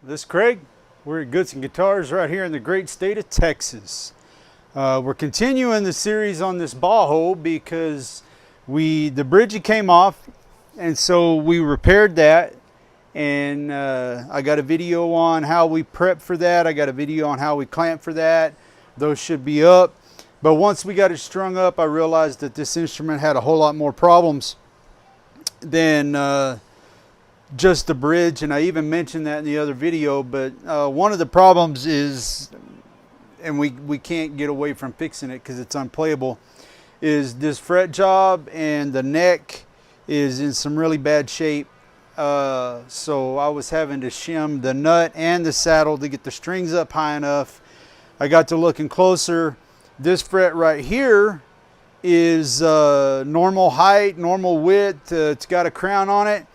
This is Craig. We're at Goods and Guitars right here in the great state of Texas. We're continuing the series on this Bajo because the bridge came off, and so we repaired that. And I got a video on how we prep for that. I got a video on how we clamp for that. Those should be up. But once we got it strung up, I realized that this instrument had a whole lot more problems than just the bridge, and I even mentioned that in the other video. But one of the problems is, and we can't get away from fixing it because it's unplayable, is this fret job, and the neck is in some really bad shape. So I was having to shim the nut and the saddle to get the strings up high enough. I got to looking closer. This fret right here is normal height, normal width. It's got a crown on it.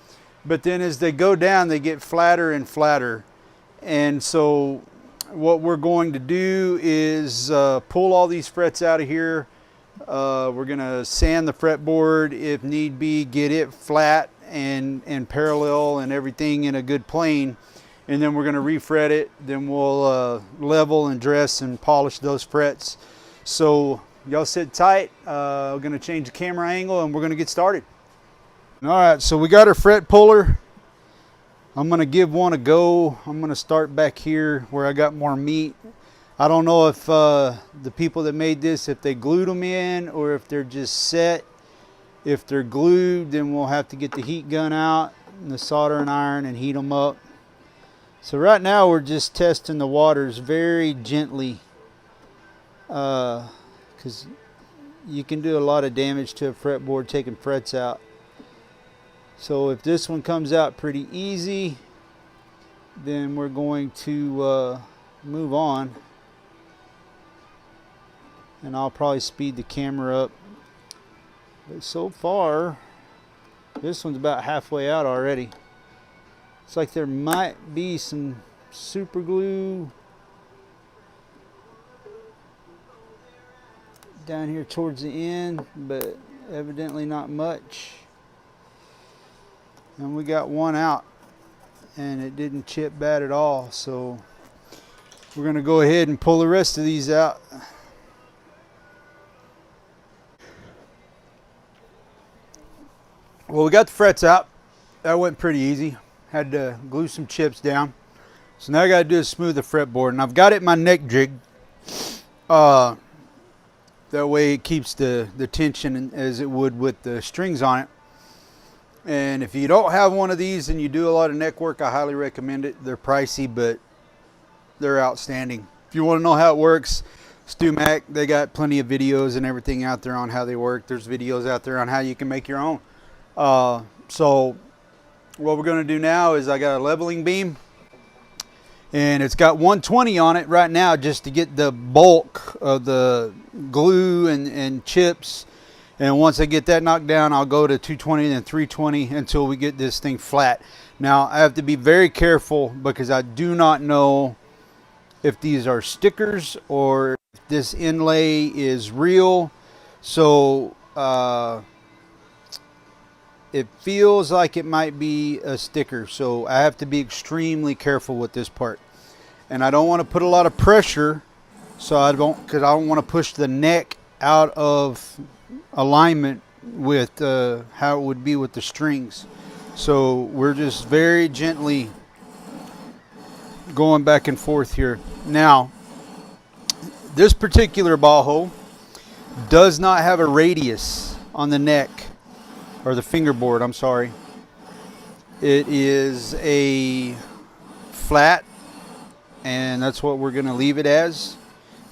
But then as they go down, they get flatter and flatter. And so what we're going to do is pull all these frets out of here. We're going to sand the fretboard if need be, get it flat and parallel and everything in a good plane. And then we're going to refret it. Then we'll level and dress and polish those frets. So y'all sit tight. We're going to change the camera angle and we're going to get started. All right, so we got our fret puller. I'm going to give one a go. I'm going to start back here where I got more meat. I don't know if the people that made this, if they glued them in or if they're just set. If they're glued, then we'll have to get the heat gun out and the soldering iron and heat them up. So right now we're just testing the waters very gently, because you can do a lot of damage to a fretboard taking frets out. So if this one comes out pretty easy, then we're going to move on. And I'll probably speed the camera up. But so far, this one's about halfway out already. It's like there might be some super glue down here towards the end, but evidently not much. And we got one out and it didn't chip bad at all. So we're going to go ahead and pull the rest of these out. Well, we got the frets out. That went pretty easy. Had to glue some chips down. So now I got to do is smooth the fretboard. And I've got it in my neck jig. That way it keeps the tension as it would with the strings on it. And if you don't have one of these and you do a lot of neck work, I highly recommend it. They're pricey, but they're outstanding. If you want to know how it works, Stu Mac, they got plenty of videos and everything out there on how they work. There's videos out there on how you can make your own. So what we're going to do now is I got a leveling beam, and it's got 120 on it right now just to get the bulk of the glue and chips. And once I get that knocked down, I'll go to 220 and then 320 until we get this thing flat. Now, I have to be very careful because I do not know if these are stickers or if this inlay is real. So it feels like it might be a sticker. So I have to be extremely careful with this part. And I don't want to put a lot of pressure, so because I don't want to push the neck out of alignment with how it would be with the strings. So we're just very gently going back and forth here. Now, this particular Bajo does not have a radius on the neck, or the fingerboard, I'm sorry. It is a flat, and that's what we're going to leave it as,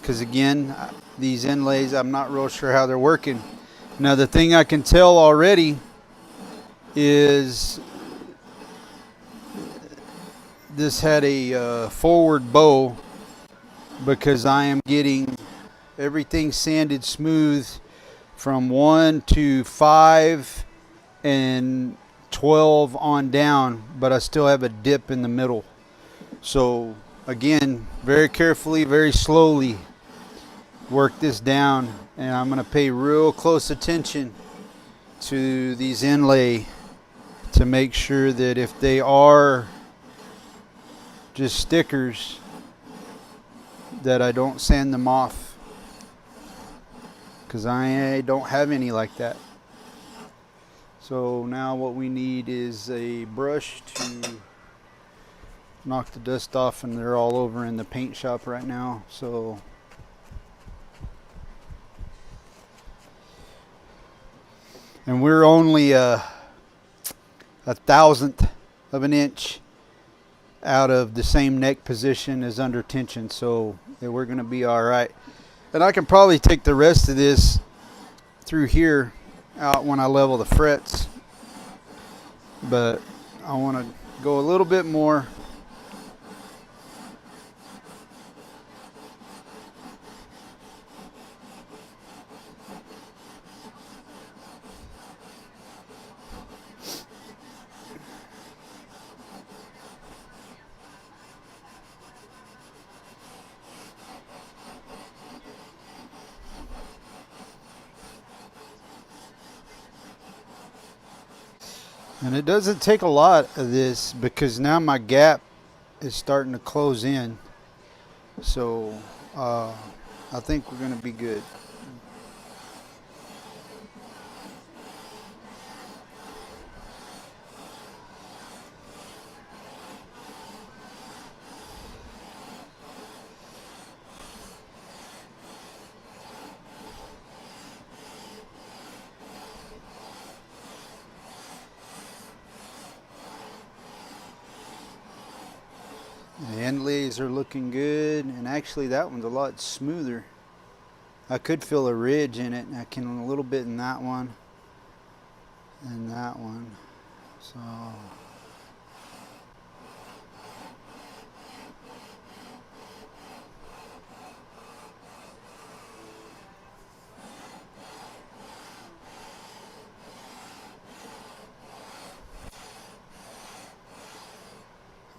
because again, these inlays, I'm not real sure how they're working. Now, the thing I can tell already is this had a forward bow, because I am getting everything sanded smooth from 1 to 5 and 12 on down, but I still have a dip in the middle. So again, very carefully, very slowly work this down, and I'm going to pay real close attention to these inlay to make sure that if they are just stickers that I don't sand them off, because I don't have any like that. So now what we need is a brush to knock the dust off, and they're all over in the paint shop right now. So and we're only a thousandth of an inch out of the same neck position as under tension, so we're going to be all right. And I can probably take the rest of this through here out when I level the frets, but I want to go a little bit more. And it doesn't take a lot of this, because now my gap is starting to close in. So I think we're going to be good. The inlays are looking good, and actually that one's a lot smoother. I could feel a ridge in it, and I can a little bit in that one and that one. So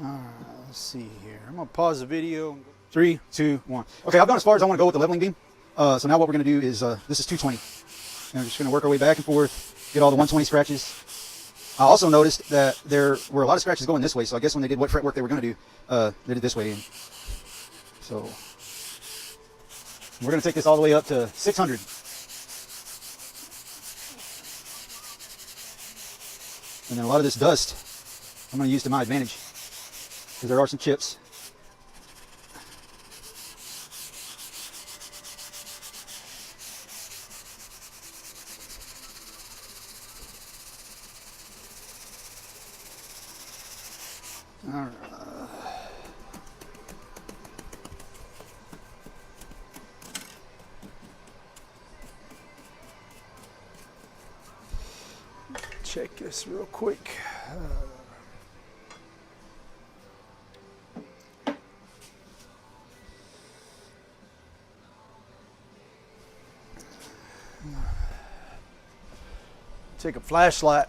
alright, let's see here. I'm gonna pause the video. 3, 2, 1. Okay, I've gone as far as I want to go with the leveling beam. So now what we're gonna do is this is 220. And we're just gonna work our way back and forth, get all the 120 scratches. I also noticed that there were a lot of scratches going this way, so I guess when they did what fretwork they were gonna do, they did it this way. So we're gonna take this all the way up to 600. And then a lot of this dust I'm going to use to my advantage, because there are some chips. All right. Check this real quick. Take a flashlight.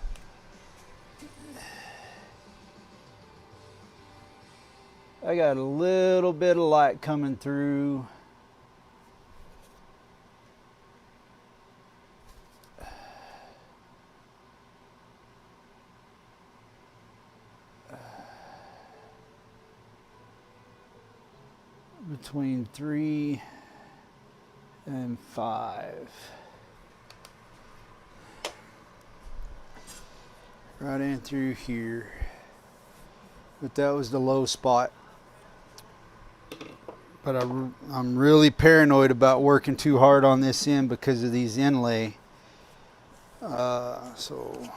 I got a little bit of light coming through. Between 3 and 5. Right in through here. But that was the low spot. But I'm really paranoid about working too hard on this end because of these inlay. So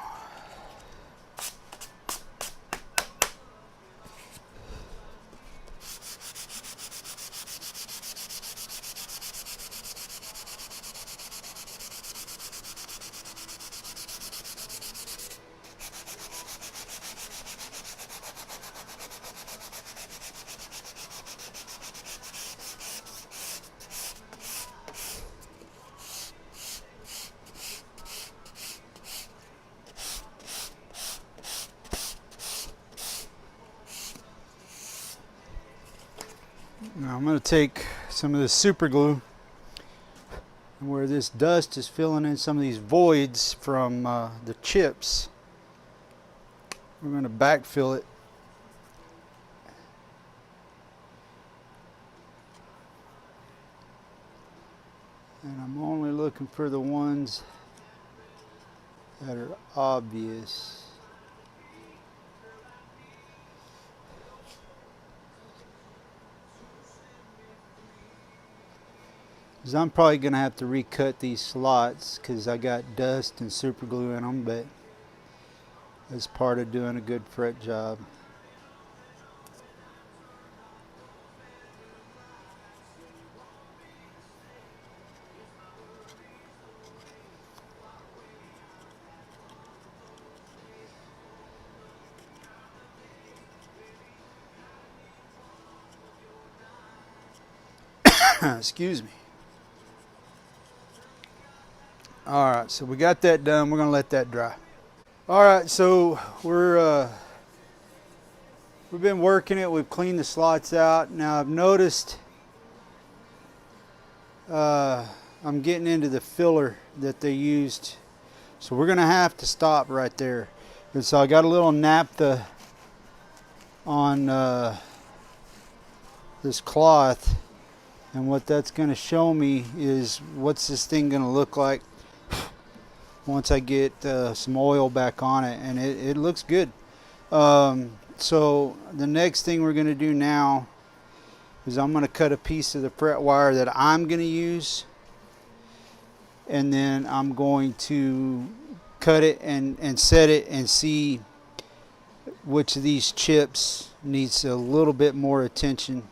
now I'm going to take some of this super glue, and where this dust is filling in some of these voids from the chips, we're going to backfill it And I'm only looking for the ones that are obvious. Because I'm probably going to have to recut these slots because I got dust and super glue in them, but that's part of doing a good fret job. Excuse me. All right, so we got that done. We're gonna let that dry. All right, so we've been working it. We've cleaned the slots out. Now I've noticed I'm getting into the filler that they used, so we're gonna have to stop right there. And so I got a little naphtha on this cloth, and what that's going to show me is what's this thing going to look like once I get some oil back on it, and it looks good. So the next thing we're going to do now is I'm going to cut a piece of the fret wire that I'm going to use, and then I'm going to cut it and set it and see which of these chips needs a little bit more attention,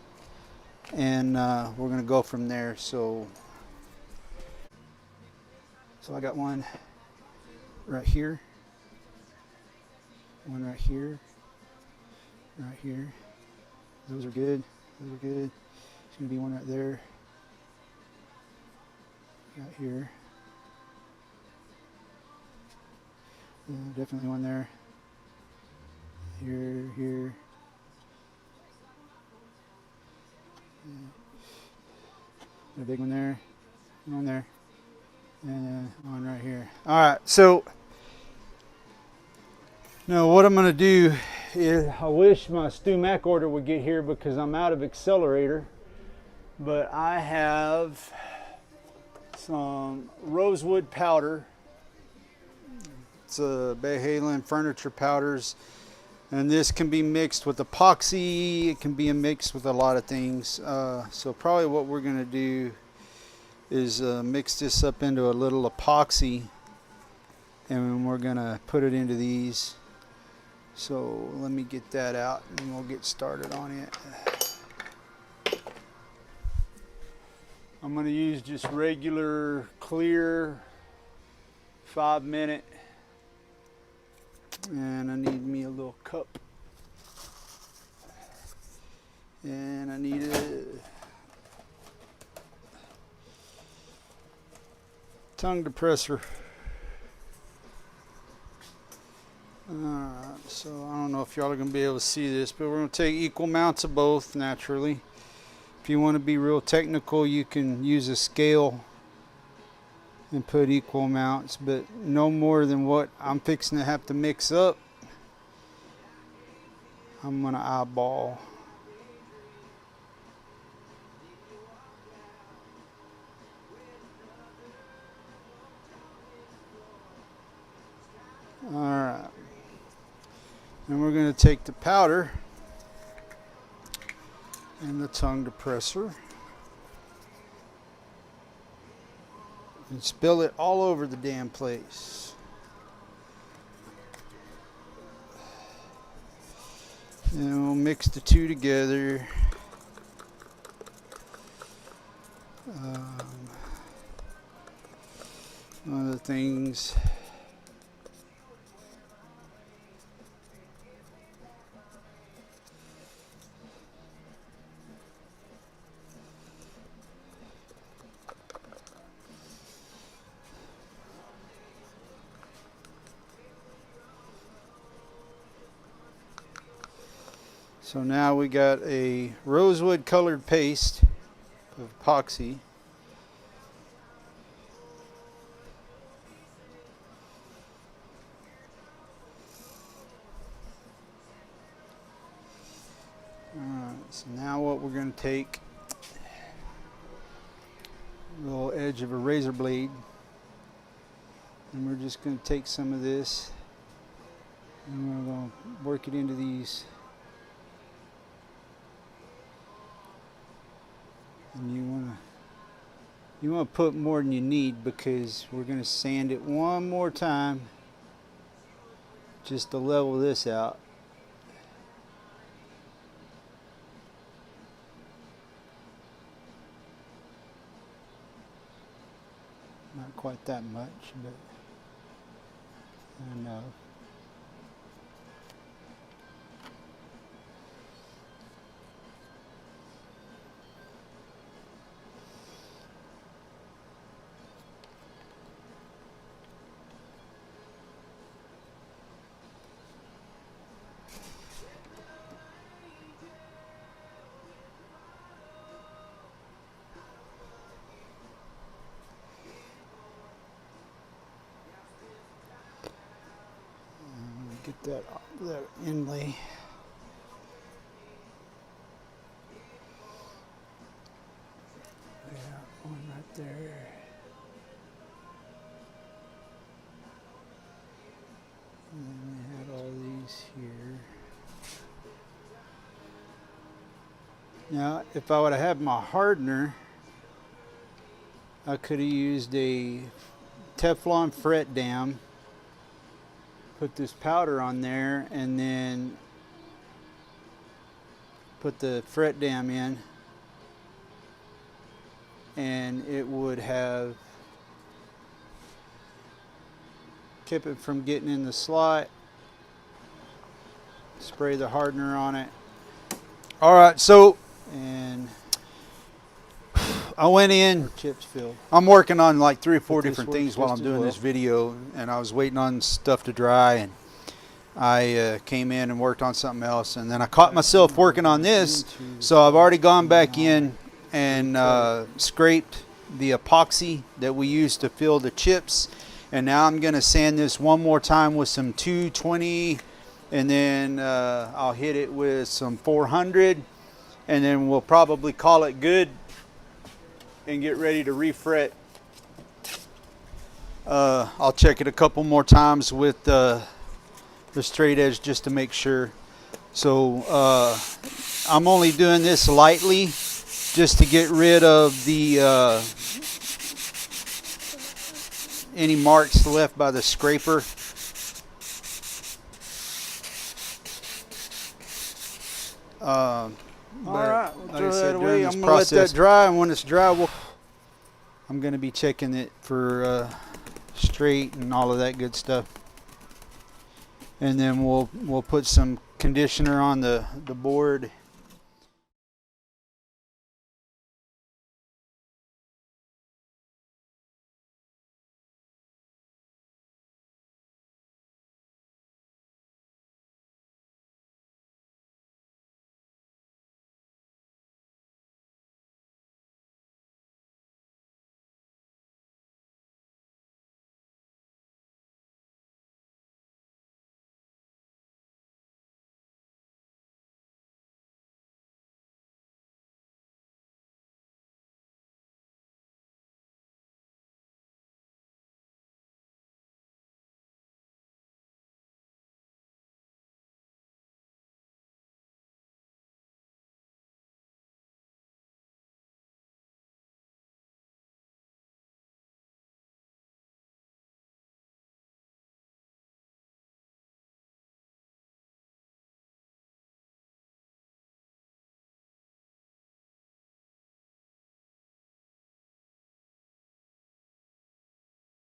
and we're going to go from there. So I got one right here, one right here, right here. Those are good. Those are good. There's going to be one right there, right here. Yeah, definitely one there. Here, here. Yeah. A big one there, one there, and one right here. All right, so now what I'm going to do is, I wish my Stu Mac order would get here because I'm out of accelerator, but I have some rosewood powder. It's a Bajo furniture powders, and this can be mixed with epoxy. It can be mixed with a lot of things. So probably what we're going to do is mix this up into a little epoxy, and we're going to put it into these. So let me get that out and we'll get started on it. I'm going to use just regular clear 5-minute, and I need me a little cup, and I need a tongue depressor. So I don't know if y'all are going to be able to see this, but we're going to take equal amounts of both naturally. If you want to be real technical, you can use a scale and put equal amounts, but no more than what I'm fixing to have to mix up. I'm going to eyeball. All right. And we're going to take the powder and the tongue depressor and spill it all over the damn place. And we'll mix the two together. One of the things so now we got a rosewood colored paste of epoxy. Alright, so now what we're going to take, little edge of a razor blade, and we're just going to take some of this and we're going to work it into these. And you want to put more than you need, because we're going to sand it one more time just to level this out. Not quite that much, but enough. Get that inlay. Yeah, one right there. And then we had all these here. Now, if I would have had my hardener, I could have used a Teflon fret dam, put this powder on there, and then put the fret dam in, and it would have kept it from getting in the slot. Spray the hardener on it. All right, so, and I went in, chips filled. I'm working on like 3 or 4 different things while I'm doing this video, and I was waiting on stuff to dry, and I came in and worked on something else, and then I caught myself working on this, so I've already gone back in and scraped the epoxy that we used to fill the chips, and now I'm going to sand this one more time with some 220, and then I'll hit it with some 400, and then we'll probably call it good and get ready to refret. I'll check it a couple more times with the straight edge just to make sure. So I'm only doing this lightly just to get rid of the any marks left by the scraper. All right, we'll throw that away. I'm going to let that dry, and when it's dry, I'm going to be checking it for straight and all of that good stuff. And then we'll put some conditioner on the board.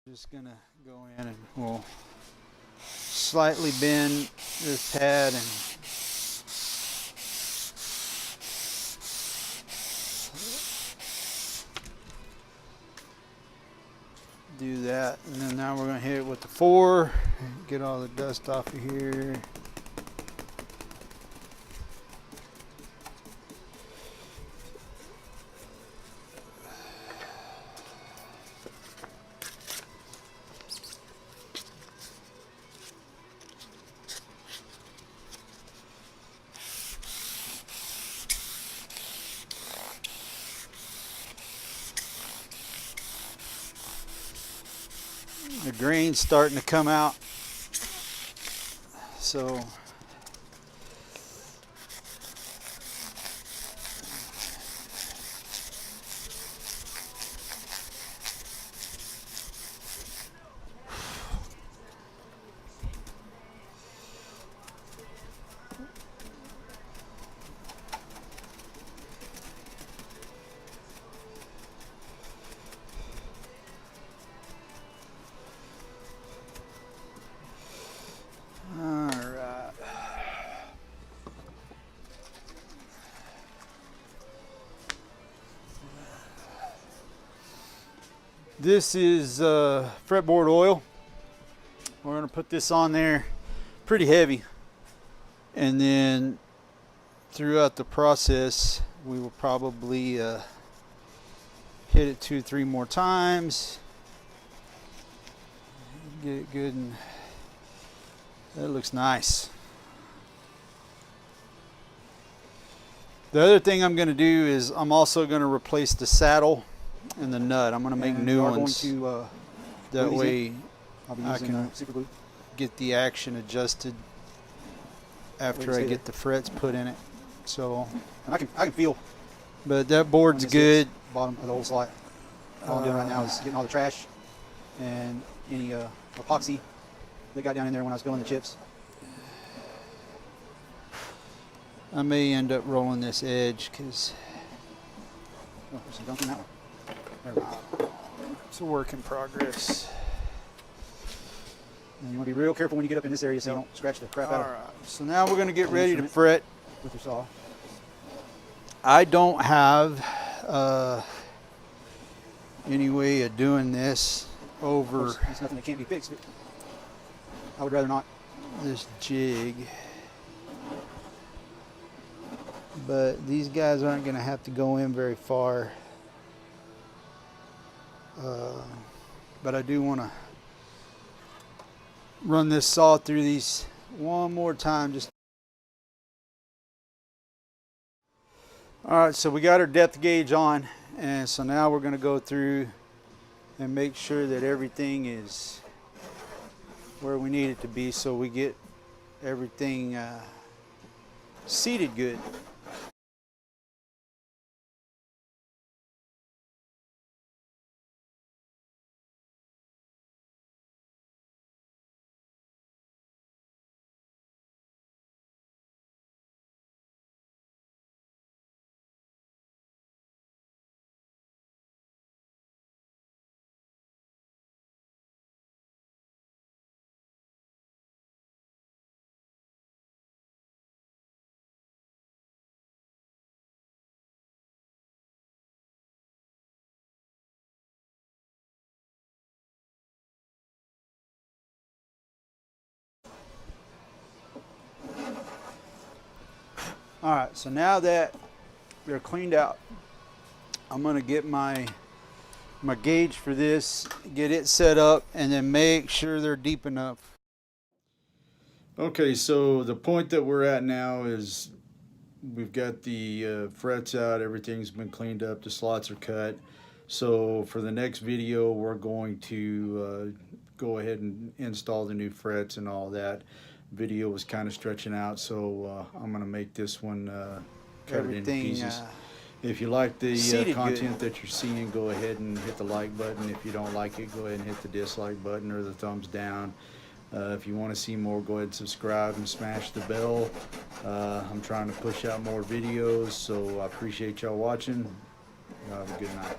Just gonna go in and we'll slightly bend this pad and do that, and then now we're gonna hit it with the 4, get all the dust off of here. grain's starting to come out. So this is fretboard oil. We're going to put this on there pretty heavy, and then throughout the process we will probably hit it 2-3 more times, get it good, and that looks nice. The other thing I'm going to do is I'm also going to replace the saddle and the nut. I'm going to make new ones. That way I can super glue. Get the action adjusted after I get the frets put in it. So and I can feel. But that board's good. Bottom of the old slot. All I'm doing right now is getting all the trash and any epoxy that got down in there when I was filling the chips. I may end up rolling this edge because there's some gunk in that one. It's a work in progress. And you want to be real careful when you get up in this area so you don't scratch the crap out of it. Alright, so now we're going to get ready to fret. With your saw. I don't have any way of doing this over. It's nothing that can't be fixed. I would rather not. This jig. But these guys aren't going to have to go in very far. But I do want to run this saw through these one more time. All right, so we got our depth gauge on, and so now we're going to go through and make sure that everything is where we need it to be, so we get everything seated good. All right, so now that they're cleaned out, I'm gonna get my gauge for this, get it set up, and then make sure they're deep enough. Okay, so the point that we're at now is we've got the frets out, everything's been cleaned up, the slots are cut. So for the next video, we're going to go ahead and install the new frets and all that. Video was kind of stretching out, so I'm going to make this one cut it into pieces. If you like the content that you're seeing, go ahead and hit the like button. If you don't like it, go ahead and hit the dislike button or the thumbs down. If you want to see more, go ahead and subscribe and smash the bell. I'm trying to push out more videos, so I appreciate y'all watching. Have a good night.